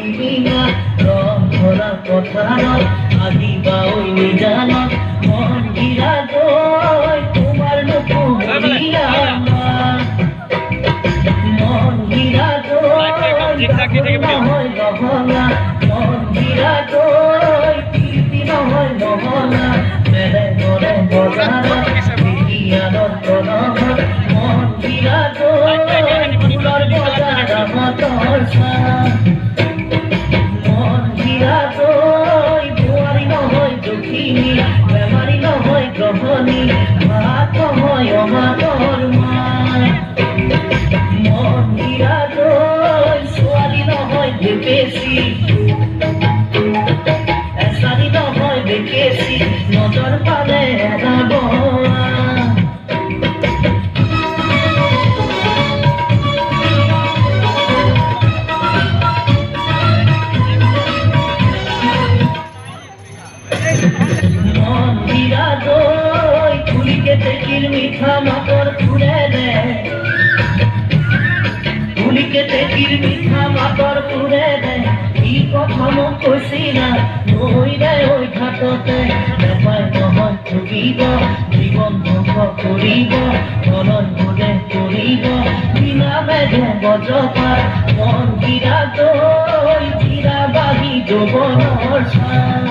চিলিঙা ৰং ভৰা পথাৰত আহিবা ঐ নিজানত মন গিৰা গৈ তোমাৰ নুপুৰীয়া মন গিৰা গৈ নহয় নহলা মন গিৰা গৈ কীৰ্তি নহয় নহলা মেলে মৰে বজাৰত বিয়ানত প্ৰণৱত মন গিৰা গৈ ফুলৰ বজাৰত মতৰ চাহ মন গিৰা গৈ বোৱাৰী নহয় দুখিনী বেমাৰী নহয় গ্ৰহণী মাত নহয় অমাতৰ মা মন গিৰা গৈ ছোৱালী নহয় বেপেচি এচাৰি নহয় বেকেচি নজৰ পালে এটা বৰা মন গিৰা গৈ ফুলিকে টেকিৰ মিঠা মাতৰ ফুৰে দে ফুলিকে টেকিৰ মিঠা মাতৰ ফুৰে দে কি কথা মোক কৈছিলা নৈ দে ঐ ঘাটতে নেপাই নহয় ঠগিব জীৱন ধ্বংস কৰিব মনত বোলে কৰিব বিনা মেঘে বজ্ৰপাত মন গিৰা গৈ চিৰা বাঢ়ি যৌৱনৰ চাহ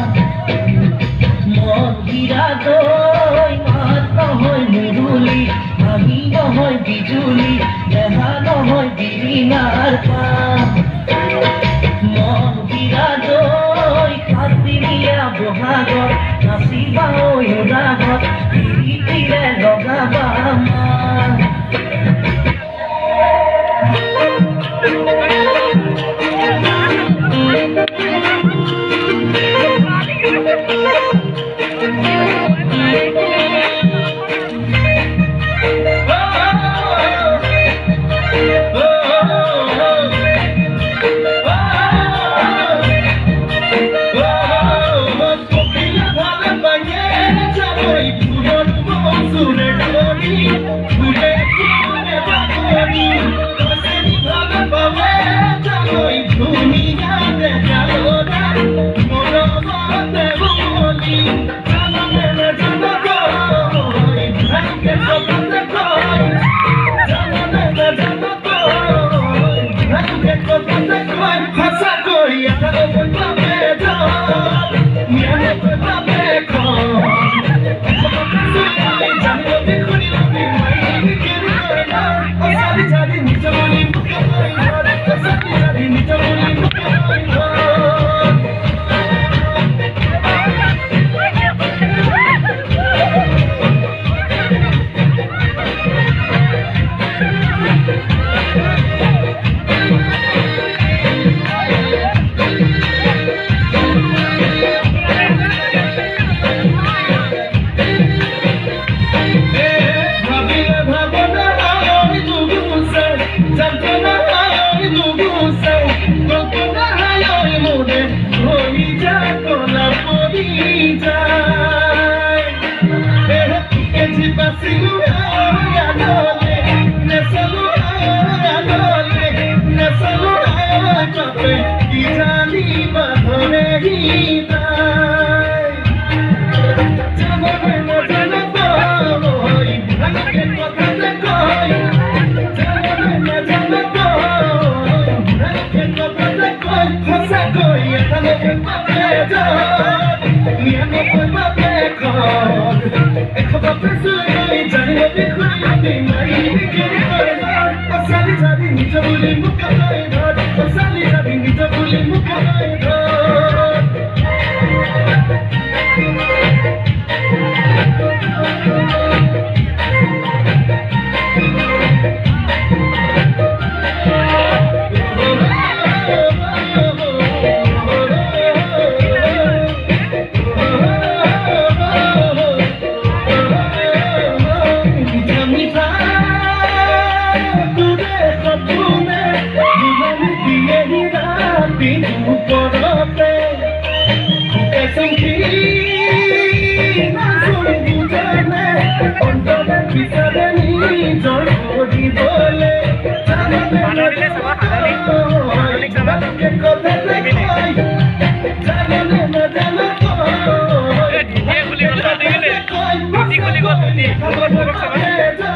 মন গিৰা গৈ মাত নহয় মুৰুলি হাঁহি নহয় বিজুলি দেহা নহয় বিৰিণাৰ পাত মন গিৰা গৈ কাতিৰিয়া বহাগত নাচিবা ঐ ৰাগত পিৰিতিৰে লগাবা মান Halo, ধন্যবাদ